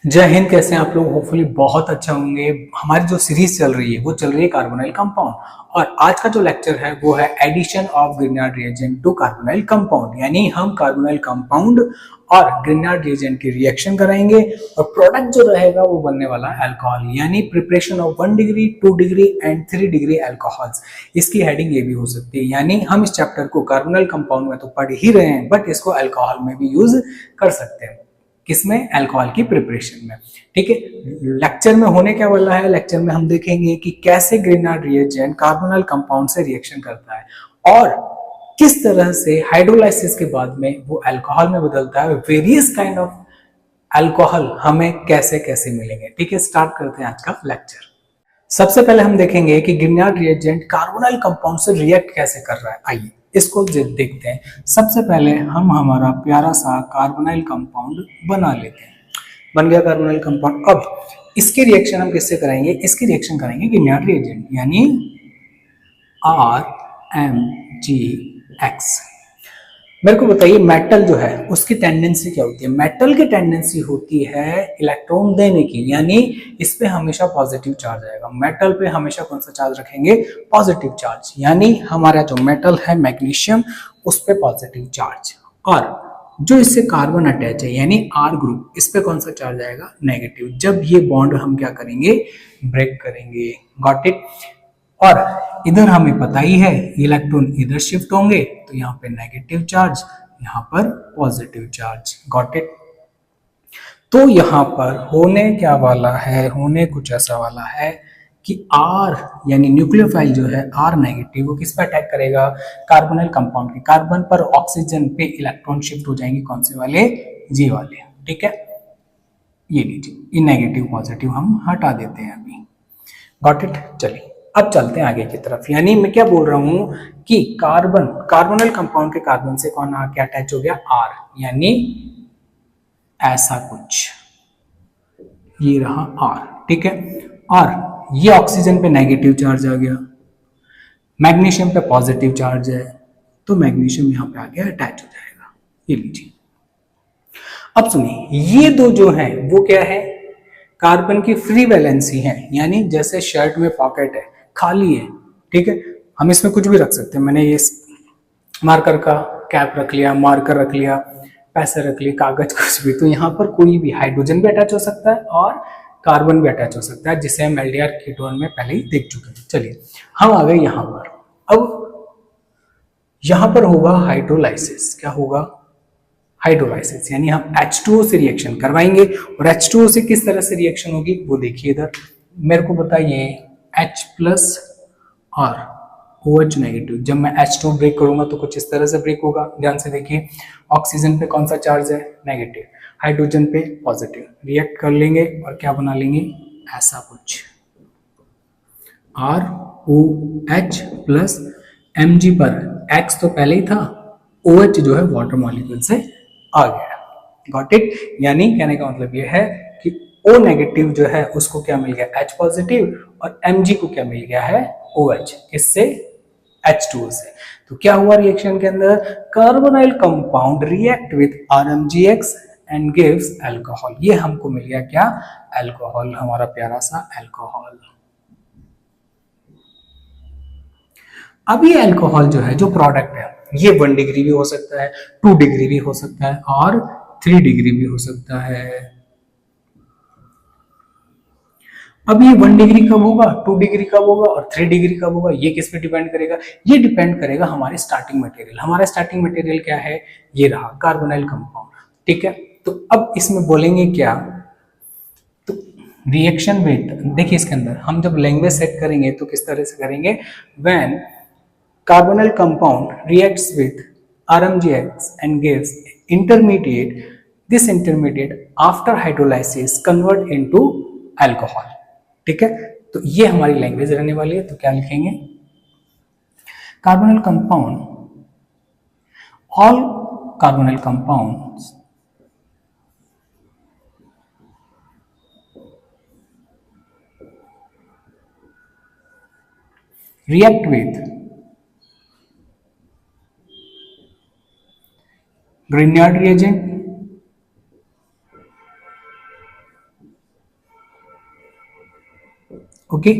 जय हिंद। कैसे हैं आप लोग? होपफुली बहुत अच्छा होंगे। हमारी जो सीरीज चल रही है वो चल रही है कार्बोनाइल कंपाउंड, और आज का जो लेक्चर है वो है addition of Grignard reagent to carbonyl compound. यानी हम कार्बोनाइल कंपाउंड और ग्रिग्नार्ड रिएजेंट की रिएक्शन कराएंगे और प्रोडक्ट जो रहेगा वो बनने वाला अल्कोहल, यानी preparation of 1 degree 2 degree and 3 degree alcohols. इसकी हेडिंग ये भी हो सकती है। यानी हम इस चैप्टर को कार्बोनाइल कंपाउंड में तो पढ़ ही रहे हैं, बट इसको अल्कोहल में भी यूज कर सकते हैं। किसमें? अल्कोहल की प्रिपरेशन में। ठीक है, लेक्चर में होने क्या वाला है, लेक्चर में हम देखेंगे कि कैसे ग्रिग्नार्ड रिएजेंट कार्बोनाइल कंपाउंड से रिएक्शन करता है और किस तरह से हाइड्रोलाइसिस के बाद में वो अल्कोहल में बदलता है। वेरियस काइंड ऑफ अल्कोहल हमें कैसे कैसे मिलेंगे। ठीक है, स्टार्ट करते हैं आज का लेक्चर। सबसे पहले हम देखेंगे कि ग्रिग्नार्ड रिएजेंट कार्बोनाइल कंपाउंड से रिएक्ट कैसे कर रहा है। आइए इसको देखते हैं। सबसे पहले हम हमारा प्यारा सा कार्बोनाइल कंपाउंड बना लेते हैं। बन गया कार्बोनाइल कंपाउंड। अब इसकी रिएक्शन हम किससे कराएंगे? इसकी रिएक्शन कराएंगे ग्रिग्नार्ड रिएजेंट, यानी RMgX। मेरे को बताइए, मेटल जो है उसकी टेंडेंसी क्या होती है? मेटल की टेंडेंसी होती है इलेक्ट्रॉन देने की, यानी इस पे हमेशा पॉजिटिव चार्ज आएगा। मेटल पे हमेशा कौन सा चार्ज रखेंगे? Positive charge. यानी हमारा जो मेटल है मैग्नीशियम, उस पे पॉजिटिव चार्ज, और जो इससे कार्बन अटैच है यानी आर ग्रुप, इस पे कौन सा चार्ज आएगा? नेगेटिव। जब ये बॉन्ड हम क्या करेंगे? ब्रेक करेंगे। Got it? और इधर हमें पता ही है इलेक्ट्रॉन इधर शिफ्ट होंगे, तो यहाँ पे नेगेटिव चार्ज, यहाँ पर पॉजिटिव चार्ज। Got it? तो यहाँ पर होने क्या वाला है? होने कुछ ऐसा वाला है कि R यानी न्यूक्लियोफाइल जो है R नेगेटिव, वो किस पर अटैक करेगा? कार्बोनाइल कंपाउंड के कार्बन पर। ऑक्सीजन पे इलेक्ट्रॉन शिफ्ट हो जाएंगे, कौन से वाले? जी वाले। ठीक है, ये लीजिए, ये नेगेटिव पॉजिटिव हम हटा देते हैं अभी। Got it? चलिए अब चलते हैं आगे की तरफ। यानी मैं क्या बोल रहा हूं कि कार्बोनाइल कंपाउंड के कार्बन से कौन आके अटैच हो गया? R, यानी ऐसा कुछ, ये रहा R। ठीक है, और ये ऑक्सीजन पे नेगेटिव चार्ज आ गया, मैग्नीशियम पे पॉजिटिव चार्ज है, तो मैग्नीशियम यहां पे आके अटैच हो जाएगा। ये लीजिए। अब सुनिए, ये दो जो है वो क्या है? कार्बन की फ्री वैलेंसी है, यानी जैसे शर्ट में पॉकेट है, खाली है। ठीक है, हम इसमें कुछ भी रख सकते हैं। मैंने ये मार्कर का कैप रख लिया, मार्कर रख लिया, पैसे रख लिए, कागज, कुछ भी। तो यहाँ पर कोई भी हाइड्रोजन भी अटैच हो सकता है और कार्बन भी अटैच हो सकता है, जिसे हम एल्डिहाइड कीटोन में पहले ही देख चुके हैं। चलिए हम आ गए यहाँ पर। अब यहाँ पर होगा हाइड्रोलाइसिस। क्या होगा? हाइड्रोलाइसिस, यानी हम H2O से रिएक्शन करवाएंगे। और H2O से किस तरह से रिएक्शन होगी वो देखिए इधर। मेरे को बताइए, H प्लस और OH नेगेटिव। जब मैं H2 ब्रेक करूंगा तो कुछ इस तरह से ब्रेक होगा। ध्यान से देखिए, ऑक्सीजन पे कौन सा चार्ज है? नेगेटिव। हाइड्रोजन पे पॉजिटिव। रिएक्ट कर लेंगे और क्या बना लेंगे? ऐसा कुछ, ROH प्लस Mg पर X तो पहले ही था, OH जो है वाटर मॉलिक्यूल से आ गया। Got it? यानी कहने का मतलब ये है कि O नेगेटिव जो है उसको क्या मिल गया? H पॉजिटिव, और Mg को क्या मिल गया है? OH। किससे? H2O से। तो क्या हुआ रिएक्शन के अंदर? Carbonyl compound react with RMgX and gives alcohol. ये हमको मिल गया क्या? अल्कोहल, हमारा प्यारा सा अल्कोहल। अब ये अल्कोहल जो है, जो प्रोडक्ट है, ये 1 डिग्री भी हो सकता है, 2 डिग्री भी हो सकता है, और 3 डिग्री भी हो सकता है। अब ये 1 डिग्री कब होगा, 2 डिग्री कब होगा और 3 डिग्री कब होगा? ये किस पे डिपेंड करेगा? ये डिपेंड करेगा हमारे स्टार्टिंग मटेरियल। हमारा स्टार्टिंग मटेरियल क्या है? ये रहा कार्बोनाइल कंपाउंड। ठीक है, तो अब इसमें बोलेंगे क्या? तो रिएक्शन विद, देखिए इसके अंदर हम जब लैंग्वेज सेट करेंगे तो किस तरह से करेंगे? When carbonyl compound reacts with RMgX and gives intermediate. This intermediate after hydrolysis convert into alcohol. ठीक है, तो ये हमारी लैंग्वेज रहने वाली है। तो क्या लिखेंगे? Carbonyl compound, all carbonyl compounds react with Grignard reagent okay,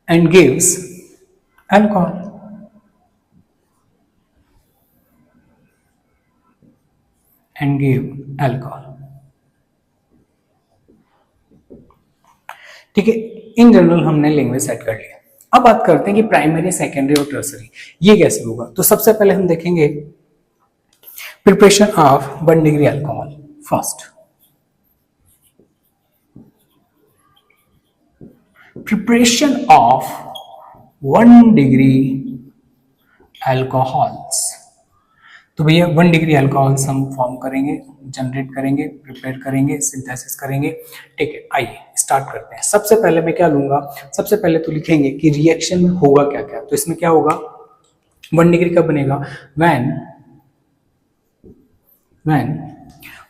and gives alcohol. And give alcohol. ठीक है, इन जनरल हमने लैंग्वेज सेट कर लिया। अब बात करते हैं कि प्राइमरी, सेकेंडरी और टर्सरी ये कैसे होगा। तो सबसे पहले हम देखेंगे preparation of 1 degree alcohol. First, preparation of 1 degree alcohols. तो भैया 1 डिग्री अल्कोहल्स हम फॉर्म करेंगे, जनरेट करेंगे, प्रिपेयर करेंगे, सिंथेसिस करेंगे। ठीक है, आइए स्टार्ट करते हैं। सबसे पहले मैं क्या लूंगा, सबसे पहले तो लिखेंगे कि रिएक्शन में होगा क्या क्या। तो इसमें क्या होगा, 1 डिग्री कब बनेगा, when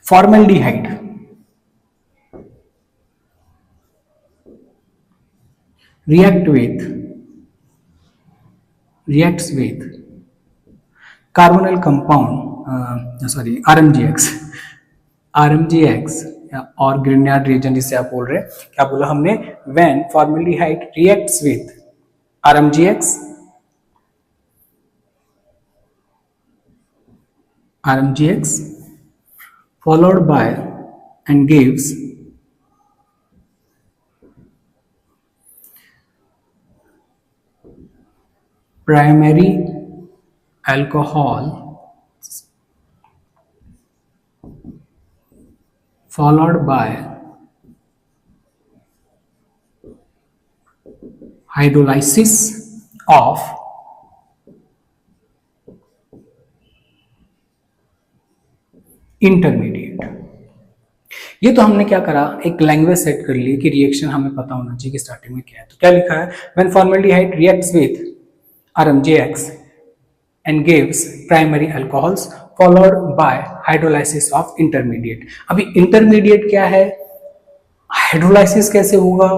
formaldehyde reacts with carbonyl compound, RMGX और ग्रिग्नार्ड रिएजेंट जिसे आप बोल रहे हैं, क्या बोला हमने, when formaldehyde reacts with RMGX followed by and gives primary alcohol followed by hydrolysis of intermediate. ये तो हमने क्या करा, एक लैंग्वेज सेट कर ली कि रिएक्शन हमें पता होना चाहिए कि स्टार्टिंग में क्या है। तो क्या लिखा है, when formaldehyde reacts with RMGX and gives primary alcohols followed by hydrolysis of intermediate। अभी इंटरमीडिएट क्या है, हाइड्रोलाइसिस कैसे होगा,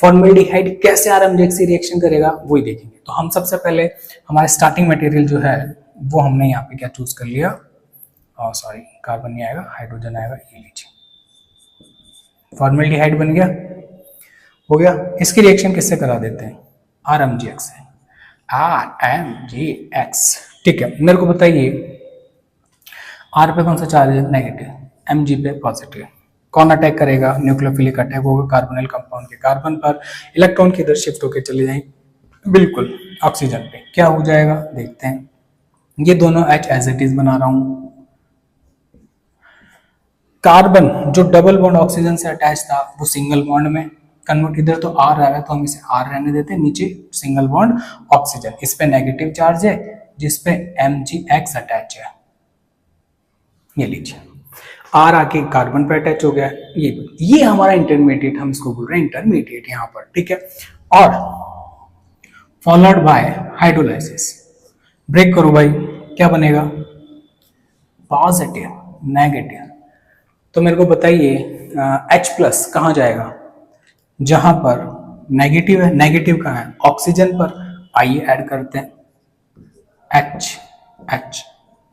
फॉर्मल्डिहाइड कैसे RMGX से रिएक्शन करेगा, वही देखेंगे। तो हम सबसे पहले हमारा स्टार्टिंग मटेरियल जो है वो हमने यहाँ पे क्या चूज कर लिया, सॉरी कार्बन नहीं आएगा, हाइड्रोजन आएगा, ये लीजिए फॉर्मल्डिहाइड बन गया, हो गया। इसकी रिएक्शन किससे करा देते हैं, RMGX से, RMGX। ठीक है, मेरे को बताइए R पे कौन सा चार्ज है, नेगेटिव, Mg पे पॉजिटिव। कौन अटैक करेगा, न्यूक्लियोफिलिक अटैक होगा कार्बोनिल कंपाउंड के कार्बन पर, इलेक्ट्रॉन किधर शिफ्ट होकर चले जाएंगे, बिल्कुल ऑक्सीजन पे। क्या हो जाएगा देखते हैं, ये दोनों H एज इट इज बना रहा हूं। कार्बन जो डबल बॉन्ड ऑक्सीजन से अटैच था वो सिंगल बॉन्ड में कन्वर्ट, इधर तो R आ रहा है तो हम इसे R रहने देते हैं, नीचे सिंगल बॉन्ड ऑक्सीजन, इस पे नेगेटिव चार्ज है जिसपे MgX अटैच है, ये लीजिए R आके कार्बन पे अटैच हो गया। ये हमारा इंटरमीडिएट, हम इसको बोल रहे हैं इंटरमीडिएट यहाँ पर, ठीक है। और फॉलोड बाय हाइड्रोलाइसिस, ब्रेक करो भाई, क्या बनेगा, पॉजिटिव, नेगेटिव। तो मेरे को बताइए H+ कहाँ जाएगा, जहां पर नेगेटिव है, नेगेटिव कहाँ है, ऑक्सीजन पर। आइए ऐड करते हैं H,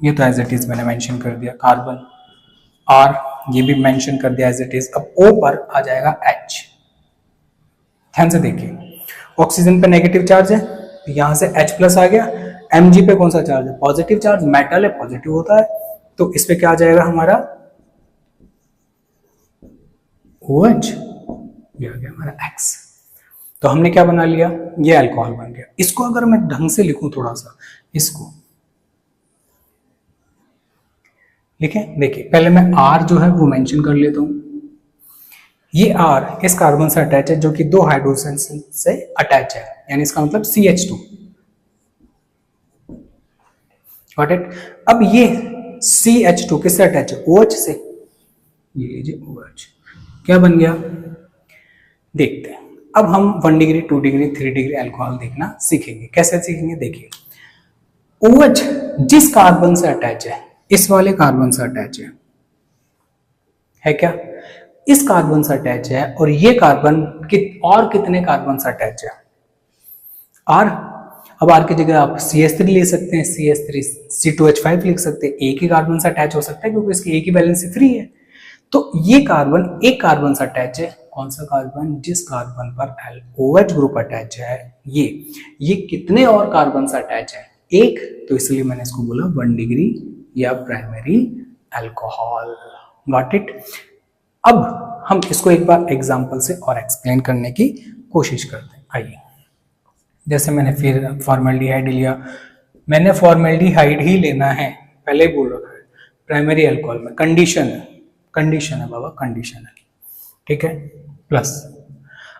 ये तो एज इट इज मैंने मेंशन कर दिया, कार्बन R ये भी मेंशन कर दिया एज इट इज। अब O पर आ जाएगा H, ध्यान से देखिए, ऑक्सीजन पे नेगेटिव चार्ज है, यहां से H+ आ गया। Mg पे कौन सा चार्ज है, पॉजिटिव चार्ज, मेटल है, पॉजिटिव होता है, तो इस पे क्या आ जाएगा हमारा OH, ये आ गया हमारा X। तो हमने क्या बना लिया, ये अल्कोहल बन गया। इसको अगर मैं ढंग से लिखूं थोड़ा सा, इसको लिखें, देखिए पहले मैं R जो है वो मेंशन कर लेता हूं। ये R इस कार्बन से अटैच है जो कि 2 हाइड्रोजन से अटैच है, यानी इसका मतलब CH2, गॉट इट। अब ये CH2 किससे अटैच है, OH से, ये लीजिए OH, क्या बन गया देखते हैं। अब हम 1 डिग्री, 2 डिग्री, 3 डिग्री अल्कोहल देखना सीखेंगे। कैसे सीखेंगे, देखिए OH जिस कार्बन से अटैच है, इस वाले कार्बन से अटैच है क्या, इस कार्बन से अटैच है, और ये कार्बन और कितने कार्बन से अटैच है, R। अब R की जगह आप CH3 ले सकते हैं, CH3 C2H5 लिख सकते हैं, एक ही कार्बन से अटैच हो सकता है क्योंकि इसकी एक ही वैलेंसी फ्री है। तो ये कार्बन एक कार्बन से अटैच है कौन सा कार्बन? जिस कार्बन पर OH ग्रुप अटैच है। ये कितने और कार्बन से अटैच है? एक, तो इसलिए मैंने इसको बोला 1 डिग्री या प्राइमरी अल्कोहल। Got it? अब हम इसको एक बार एग्जांपल से और एक्सप्लेन करने की कोशिश करते हैं। आइए, जैसे मैंने फिर फॉर्मेल्डिहाइड लिया, मैंने फॉर्मेल्डिहाइड ही लेना है, पहले ही बोल रखा है प्राइमरी अल्कोहल में। कंडीशन है बाबा, कंडीशन है, ठीक है। प्लस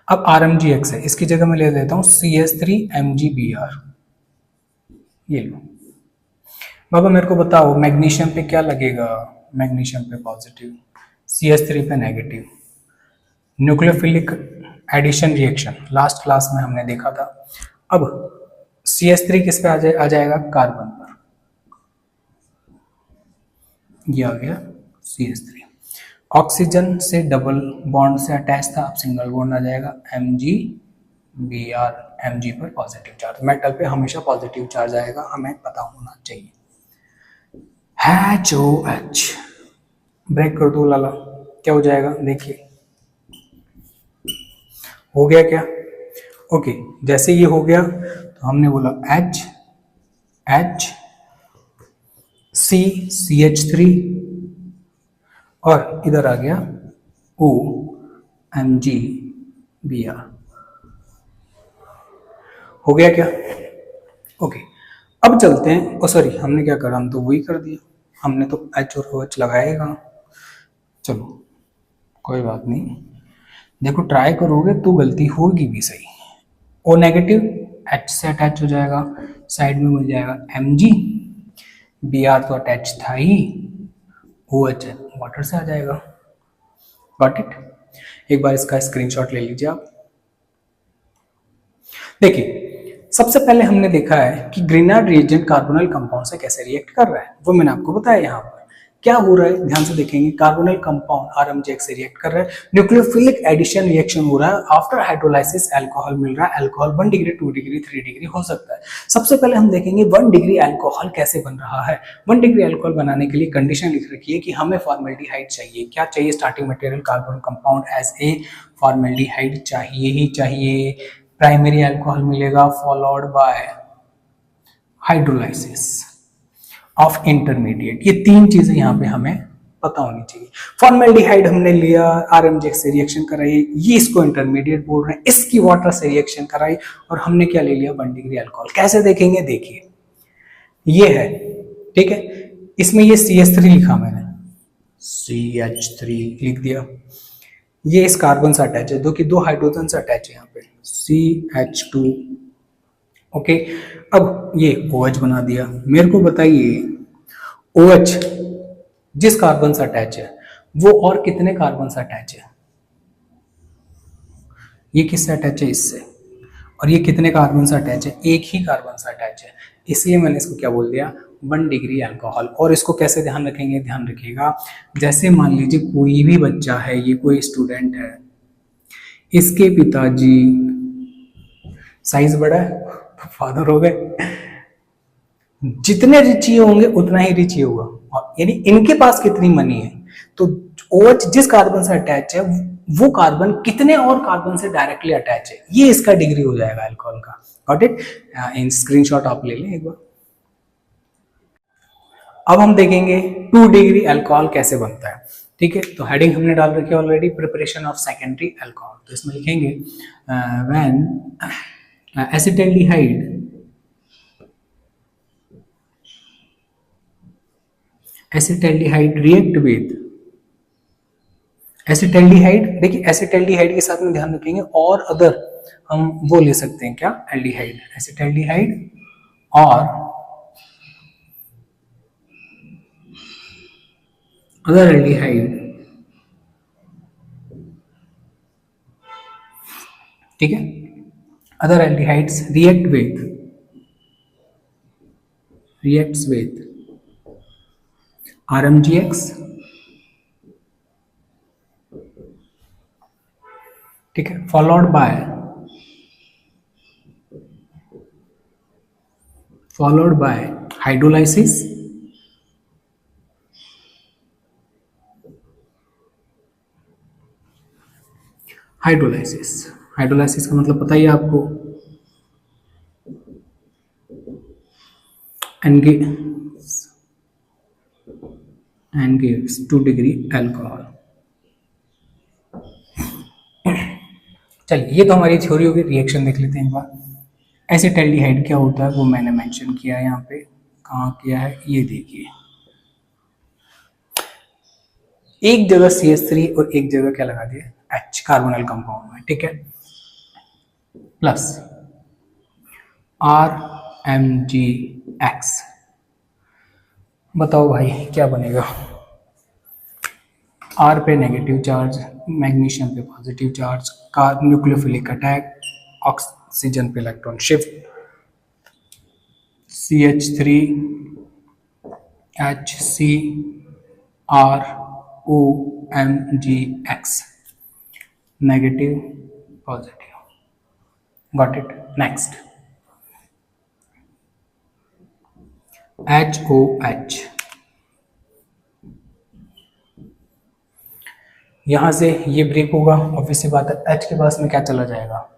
अब RMGX है, इसकी जगह मैं ले देता हूँ CH3MgBr। ये लो बाबा, मेरे को बताओ मैग्नीशियम पे क्या लगेगा? मैग्नीशियम पे पॉजिटिव, CH3 पे negative. Nucleophilic addition reaction last class में हमने देखा था। अब CH3 किस पे आ जाएगा? कार्बन पर। ये आ गया CH3। ऑक्सीजन से डबल बॉन्ड से अटैच था, अब सिंगल बॉन्ड आ जाएगा MgBr। Mg पर पॉजिटिव चार्ज, मेटल पे हमेशा पॉजिटिव चार्ज आएगा, हमें पता होना चाहिए। HOH ब्रेक कर दो लाला, क्या हो जाएगा? देखिए हो गया क्या? ओके, जैसे ये हो गया तो हमने बोला H CH3 और इधर आ गया MgBr। हो गया क्या? ओके, अब चलते हैं। सॉरी, हमने क्या करा? हम तो वही कर दिया, हमने तो H और OH लगाएगा। चलो कोई बात नहीं, देखो ट्राई करोगे तो गलती होगी भी सही। O नेगेटिव H से अटैच हो जाएगा, साइड में मिल जाएगा MgBr तो अटैच था ही, OH वाटर से आ जाएगा। Got it? एक बार इसका स्क्रीनशॉट ले लीजिए आप। देखिए, सबसे पहले हमने देखा है कि ग्रीनार्ड रिएजेंट कार्बोनल कंपाउंड से कैसे रिएक्ट कर रहा है, वो मैंने आपको बताया। यहाँ पर क्या हो रहा है, ध्यान से देखेंगे। कार्बोनल कंपाउंड RMGX से रिएक्ट कर रहा है, न्यूक्लियोफिलिक एडिशन रिएक्शन हो रहा है, आफ्टर हाइड्रोलाइसिस अल्कोहल मिल रहा है। अल्कोहल 1 डिग्री, 2 डिग्री, 3 डिग्री हो सकता है। सबसे पहले हम देखेंगे 1 डिग्री अल्कोहल कैसे बन रहा है। 1 डिग्री अल्कोहल बनाने के लिए कंडीशन लिख रखी है कि हमें फॉर्मेल्डिहाइड चाहिए। क्या चाहिए? Starting material carbon compound as a formaldehyde चाहिए ही चाहिए। प्राइमरी अल्कोहल मिलेगा followed by hydrolysis of intermediate. ये 3 चीजें यहाँ पे हमें पता होनी चाहिए। फॉर्मेल्डिहाइड हमने लिया, RMGX से रिएक्शन कराई, ये इसको इंटरमीडिएट बोल रहे हैं, इसकी वाटर से रिएक्शन कराई, और हमने क्या ले लिया? 1 डिग्री अल्कोहल। कैसे देखेंगे? देखिए ये है, ठीक है। इसमें ये CH3 लिखा मैंने, CH3 लिख दिया। ये इस कार्बन से अटैच है, कि 2 हाइड्रोजन से अटैच है यहाँ पे, CH2। ओके, अब ये OH बना दिया। मेरे को बताइए OH जिस कार्बन से अटैच है वो और कितने कार्बन से अटैच है? ये किससे अटैच है? इससे। और ये कितने कार्बन से अटैच है? एक ही कार्बन से अटैच है, इसलिए मैंने इसको क्या बोल दिया? 1 डिग्री अल्कोहल। और इसको कैसे ध्यान रखेंगे? ध्यान रखिएगा, जैसे मान लीजिए कोई भी बच्चा है, ये कोई स्टूडेंट है, इसके पिताजी साइज बड़ा है, फादर हो गए, जितने रिची होंगे उतना ही रिची होगा। और यानी इनके पास कितनी मनी है, तो OH जिस कार्बन से अटैच है वो कार्बन कितने और कार्बन से डायरेक्टली अटैच है, ये इसका डिग्री हो जाएगा अल्कोहल का। Got it? इन स्क्रीनशॉट आप ले लें एक बार। अब हम देखेंगे 2 डिग्री अल्कोहल कैसे बनता है, ठीक है। तो हेडिंग हमने डाल रखी है already, preparation of secondary alcohol. तो इसमें लिखेंगे when acetaldehyde react with acetaldehyde. देखिए एसिटल्डिहाइड के साथ में ध्यान रखेंगे और अदर हम वो ले सकते हैं क्या? एल्डिहाइड, एसिटल्डिहाइड और अदर एल्डिहाइड, ठीक है। Other aldehydes reacts with RMGX, ठीक है, followed by hydrolysis hydrolysis, hydrolysis का मतलब पता ही है आपको, and gives 2 डिग्री अल्कोहल। चलिए ये तो हमारी थ्योरी होगी, रिएक्शन देख लेते हैं एक बार। एसिटाल्डिहाइड क्या होता है वो मैंने मेंशन किया है यहाँ पे, कहाँ किया है ये देखिए, एक जगह CH3 और एक जगह क्या लगा दिया H कार्बोनिल कंपाउंड में, ठीक है, प्लस RMgX। बताओ भाई क्या बनेगा, R पे नेगेटिव चार्ज, मैग्नीशियम पे positive charge, nucleophilic attack, oxygen पे electron shift, CH3 HCROMgX, negative positive, got it. Next HOH, यहां से ये ब्रेक होगा, ऑब्वियस सी बात है, H के पास में क्या चला जाएगा,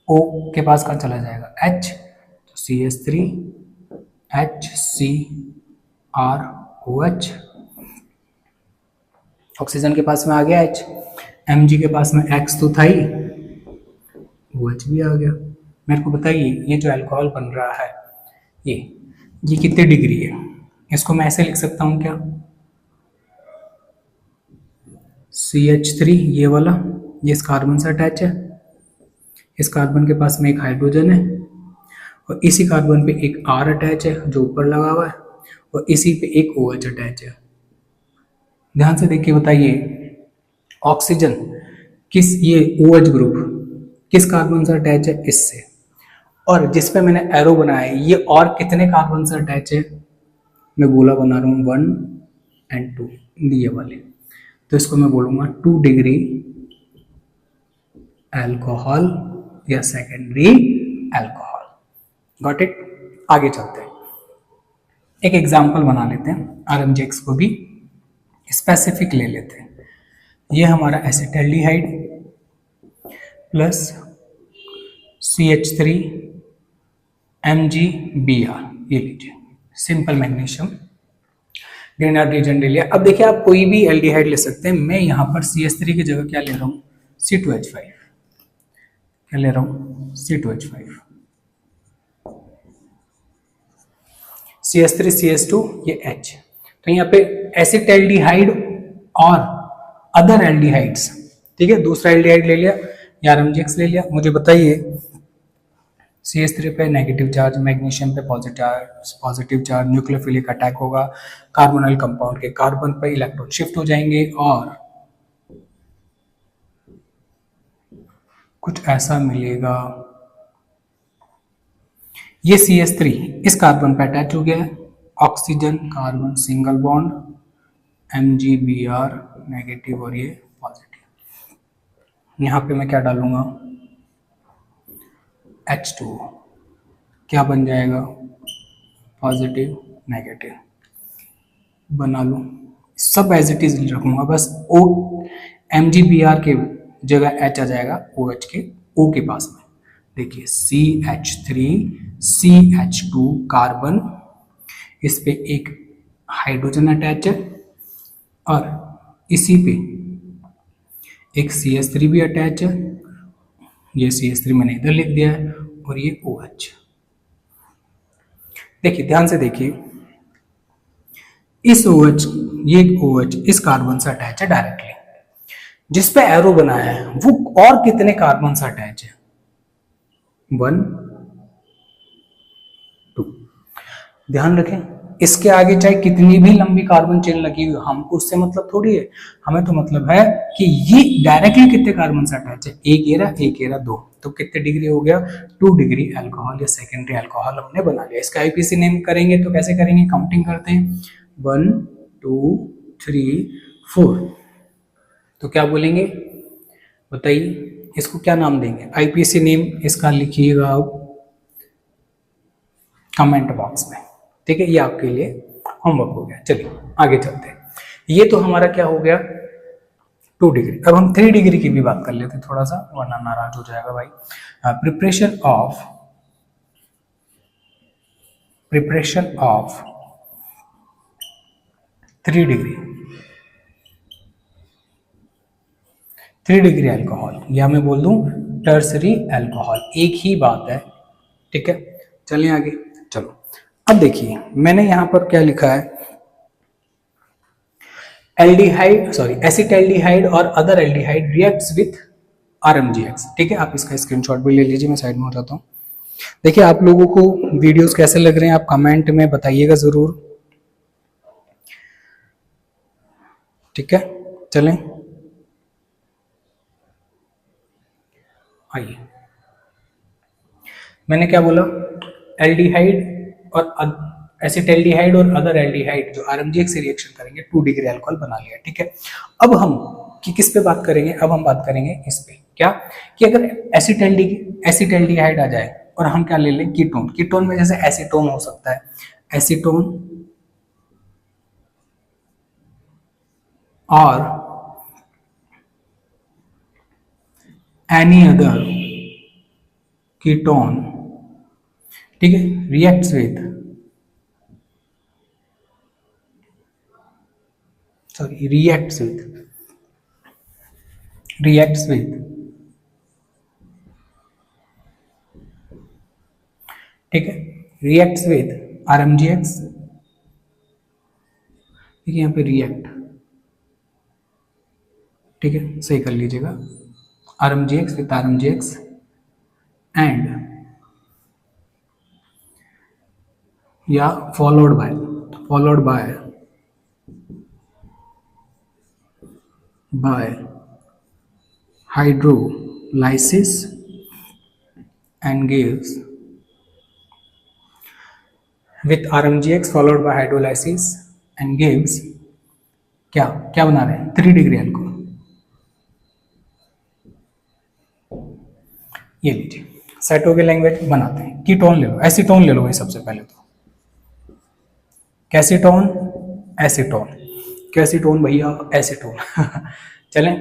O के पास कहाँ चला जाएगा H, तो CH3 HCROH, ऑक्सीजन के पास में आ गया H, Mg के पास में X तो था ही, OH भी आ गया। मेरे को बताइए ये जो अल्कोहल बन रहा है ये कितने डिग्री है, इसको मैं ऐसे लिख सकता हूं क्या, CH3 ये वाला, ये इस कार्बन से अटैच है, इस कार्बन के पास में एक हाइड्रोजन है और इसी कार्बन पे एक R अटैच है जो ऊपर लगा हुआ है और इसी पे एक OH अटैच है। ध्यान से देखिए, बताइए ऑक्सीजन किस, ये OH ग्रुप किस कार्बन से अटैच है, इससे, और जिस पे मैंने एरो बनाया है ये और कितने कार्बन से अटैच है, मैं गोला बना रहा हूँ 1 और 2 ये वाले, तो इसको मैं बोलूंगा 2 डिग्री अल्कोहल या सेकेंडरी अल्कोहल, गॉट इट। आगे चलते हैं, एक एग्जांपल बना लेते हैं, RMgX को भी स्पेसिफिक ले लेते हैं। ये हमारा एसिटाल्डिहाइड प्लस CH3 MgBr, ये लीजिए सिंपल मैग्नीशियम ग्रेनाइट रीजन ले लिया। अब देखिए आप कोई भी एल्डिहाइड ले सकते हैं, मैं यहां पर CH3 की जगह क्या ले रहा हूं C2H5, क्या ले रहा हूं C2H5, CH3 CH2 ये H, तो यहाँ पे एसिटाल्डिहाइड और अदर एल्डिहाइड्स, ठीक है, दूसरा एल्डिहाइड ले लिया या RMgX ले लिया। मुझे बताइए CH3 पे नेगेटिव चार्ज, मैग्नीशियम पे पॉजिटिव चार्ज, न्यूक्लियोफिलिक अटैक होगा, कार्बोनिल कंपाउंड के कार्बन पे इलेक्ट्रॉन शिफ्ट हो जाएंगे और कुछ ऐसा मिलेगा, ये CH3 इस कार्बन पे अटैच हो गया है, oxygen carbon single bond, MgBr negative और ये पॉजिटिव। यहां पे मैं क्या डालूंगा H2O, क्या बन जाएगा पॉजिटिव नेगेटिव, बना लूं, सब एज इट इज रखूंगा, बस O MgBr के जगह H आ जाएगा OH के O के पास में। देखिए CH3 CH2 कार्बन, इस पे एक हाइड्रोजन अटैच है और इसी पे एक CH3 भी अटैच है, ये CH3 मैंने इधर लिख दिया है और ये OH। देखिए ध्यान से देखिए, इस OH, ये OH इस कार्बन से अटैच है डायरेक्टली, जिस पे एरो बनाया है वो और कितने कार्बन से अटैच है 1 2। ध्यान रखें इसके आगे चाहे कितनी भी लंबी कार्बन चेन लगी हुई, हमको उससे मतलब थोड़ी है, हमें तो मतलब है कि ये डायरेक्टली कितने कार्बन से अटैच है, एक ये रहा 2, तो कितने डिग्री हो गया 2 डिग्री अल्कोहल या सेकेंडरी अल्कोहल हमने बना लिया। इसका आईपीसी नेम करेंगे तो कैसे करेंगे, काउंटिंग करते हैं 1 2 3 4, तो क्या बोलेंगे बताइए, इसको क्या नाम देंगे, आईपीसी नेम इसका लिखिएगा आप कमेंट बॉक्स में, ठीक है, ये आपके लिए होमवर्क हो गया। चलिए आगे चलते हैं, ये तो हमारा क्या हो गया 2 डिग्री। अब हम 3 डिग्री की भी बात कर लेते हैं थोड़ा सा, वरना नाराज हो जाएगा भाई। Preparation of 3 degree, 3 degree alcohol, या मैं बोल दूं टर्सरी अल्कोहल, एक ही बात है। ठीक है, चलिए आगे। चलो अब देखिए मैंने यहां पर क्या लिखा है, एल्डिहाइड सॉरी एसिटाल्डिहाइड और अदर एल्डिहाइड रिएक्ट्स विथ आरएमजीएक्स। ठीक है, आप इसका स्क्रीनशॉट भी ले लीजिए, मैं साइड में हो जाता हूँ। देखिए आप लोगों को वीडियोस कैसे लग रहे हैं आप कमेंट में बताइएगा जरूर। ठीक है, चलें आइए। मैंने क्या बोला, एल्डिहाइड और एसिटाल्डिहाइड और अदर एल्डिहाइड जो आरएमजीएक्स से रिएक्शन करेंगे 2 डिग्री अल्कोहल बना लिया। ठीक है, अब हम किस पे बात करेंगे, अब हम बात करेंगे इस पे, क्या कि अगर एसिटाल्डिहाइड आ जाए और हम क्या ले लें, कीटोन। कीटोन में जैसे एसीटोन हो सकता है, एसीटोन और एनी अदर कीटोन, ठीक है, रिएक्ट्स विथ ठीक है, रिएक्ट्स विथ आरएमजीएक्स। ठीक है, यहाँ पे रिएक्ट, ठीक है सही कर लीजिएगा, आरएमजीएक्स विथ आरएमजीएक्स एंड या followed by hydrolysis and gives with RMGX followed by hydrolysis and gives क्या क्या बना रहे हैं, 3 डिग्री अल्कोहल। ये लीजिए सेट हो गया, लैंग्वेज बनाते हैं। कीटोन ले लो, एसीटोन ले लो भाई सबसे पहले तो, कैसीटोन एसीटोन, कैसीटोन भैया एसीटोन चलें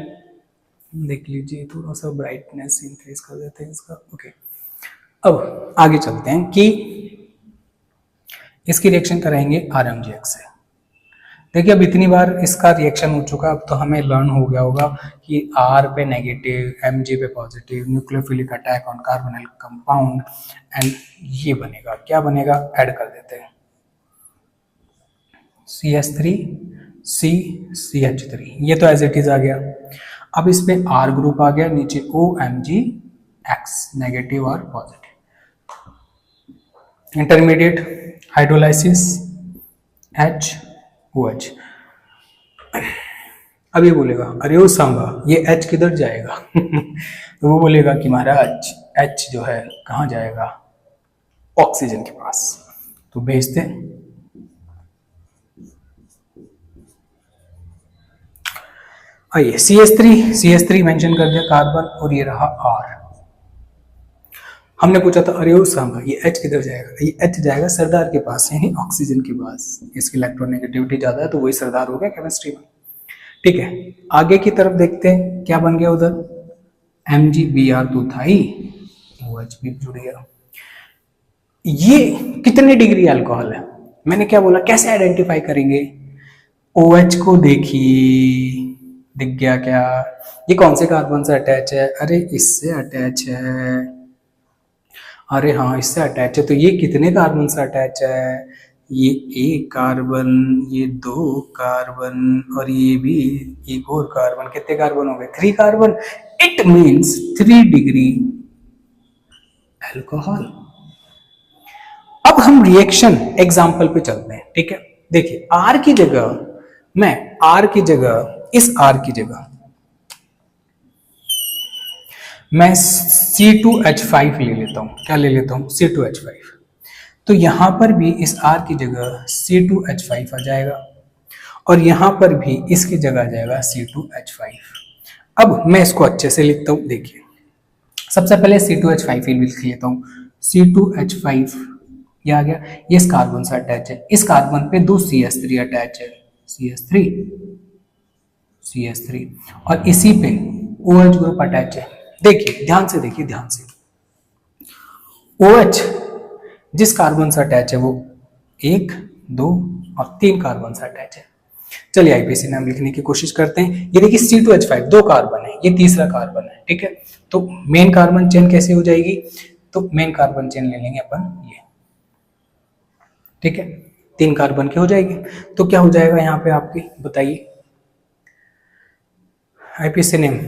देख लीजिए, थोड़ा सा ब्राइटनेस इंक्रीज कर देते हैं इसका। ओके, अब आगे चलते हैं कि इसकी रिएक्शन कराएंगे आरएमजीएक्स से। देखिए अब इतनी बार इसका रिएक्शन हो चुका, अब तो हमें लर्न हो गया होगा कि आर पे नेगेटिव, एमजी पे positive, nucleophilic attack on carbonyl compound, and ये बनेगा, क्या बनेगा, ऐड कर देते हैं CH3 CH3, ये तो एज इट इज आ गया। अब इस पे आर ग्रुप आ गया, नीचे OMgX नेगेटिव और पॉजिटिव। Intermediate hydrolysis HOH। अब ये बोलेगा अरे ओ सांबा ये H किधर जाएगा तो वो बोलेगा कि महाराज H जो है कहाँ जाएगा, ऑक्सीजन के पास, तो भेजते हैं। आइए CH3 मेंशन कर दिया कार्बन, और ये रहा R। हमने पूछा था अरे ओ सांबा ये H किधर जाएगा, ये H जाएगा सरदार के पास, यानी ऑक्सीजन के पास, इसकी इलेक्ट्रोनेगेटिविटी ज्यादा है तो वही सरदार हो गया केमिस्ट्री में। ठीक है, आगे की तरफ देखते हैं क्या बन गया उधर, MgBr तो था ही, OH भी जुड़ गया। ये कितने डिग्री अल्कोहल है, मैंने क्या बोला, कैसे आइडेंटिफाई करेंगे, OH को देखिए, दिख गया क्या, ये कौन से कार्बन से अटैच है, अरे इससे अटैच है, अरे हाँ इससे अटैच है, तो ये कितने कार्बन से अटैच है, ये 1 कार्बन, ये 2 कार्बन, और ये भी 1 और कार्बन, कितने कार्बन हो गए, 3 carbon, it means 3 degree alcohol. अब हम रिएक्शन एग्जाम्पल पे चलते हैं। ठीक है, देखिए R की जगह मैं इस R की जगह मैं C2H5 ले लेता हूं, क्या ले लेता हूं, C2H5, तो यहां पर भी इस R की जगह C2H5 आ जाएगा, और यहां पर भी इसकी जगह आ जाएगा C2H5। अब मैं इसको अच्छे से लिखता हूं, देखिए सबसे पहले C2H5 ही लिख लेता हूं, C2H5 ये आ गया, ये इस कार्बन से अटैच है, इस कार्बन पे 2 CH3 अटैच है, CH3 और इसी पे OH ग्रुप अटैच है। देखिए ध्यान से, देखिए ध्यान से, OH जिस कार्बन से अटैच है वो 1, 2 और 3 कार्बन से अटैच है। चलिए आईपीसी नाम लिखने की कोशिश करते हैं। ये देखिए C2H5 2 कार्बन है, ये तीसरा कार्बन है, ठीक है। तो मेन कार्बन चेन कैसे हो जाएगी, तो मेन कार्बन चेन ले लेंगे अपन ये, ठीक है, 3 कार्बन की हो जाएगी। तो क्या हो जाएगा यहाँ पे आपकी, बताइए IPC name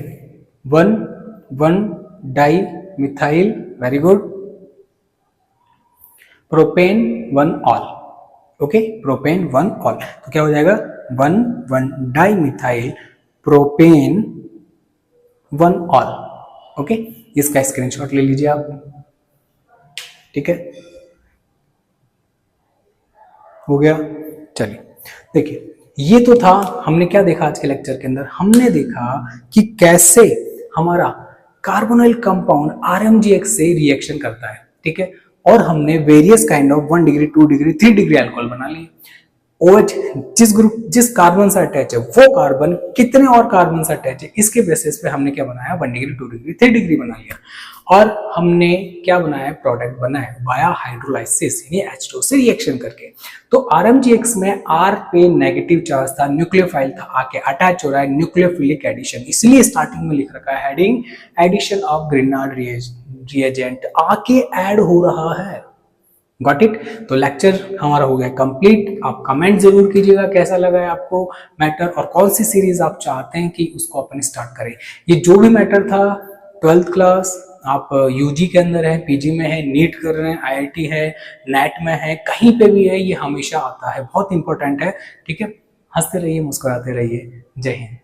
1,1 di methyl, very good, propane 1 all, okay, propane 1 all. तो क्या हो जाएगा 1,1 di methyl propane 1 all, okay. इसका स्क्रीनशॉट ले लीजिए आप, ठीक है, हो गया। चलिए देखिए, ये तो था, हमने क्या देखा आज के लेक्चर के अंदर, हमने देखा कि कैसे हमारा कार्बोनाइल कंपाउंड RMGX से रिएक्शन करता है, ठीक है। और हमने various kind of 1 degree 2 degree 3 degree alcohol बना लिए। OH जिस ग्रुप जिस कार्बन से अटैच है वो कार्बन कितने और कार्बन से अटैच है, इसके बेसिस पे हमने क्या बनाया, 1 डिग्री 2 डिग्री 3 डिग्री बना लिया। और हमने क्या बनाया, प्रोडक्ट बनाया वाया हाइड्रोलाइसिस, यानी H2 से रिएक्शन करके। तो RMGX में R पे नेगेटिव चार्ज था, न्यूक्लियोफाइल था, आके अटैच हो रहा है, न्यूक्लियोफिलिक एडिशन, इसलिए स्टार्टिंग में लिख रखा है हेडिंग एडिशन ऑफ ग्रिनार्ड रिएजेंट, आके ऐड हो रहा है। Got it. तो लेक्चर हमारा हो गया कंप्लीट। आप कमेंट जरूर कीजिएगा कैसा लगा है आपको मैटर, और कौन सी सीरीज आप चाहते हैं कि उसको अपन स्टार्ट करें। ये जो भी मैटर था 12th क्लास, आप यूजी के अंदर है, पीजी में है, नीट कर रहे हैं, आईआईटी है, नेट में है, कहीं पे भी है, ये हमेशा आता है, बहुत इंपॉर्टेंट है, ठीक है। हंसते रहिए, मुस्कुराते रहिए। जय हिंद।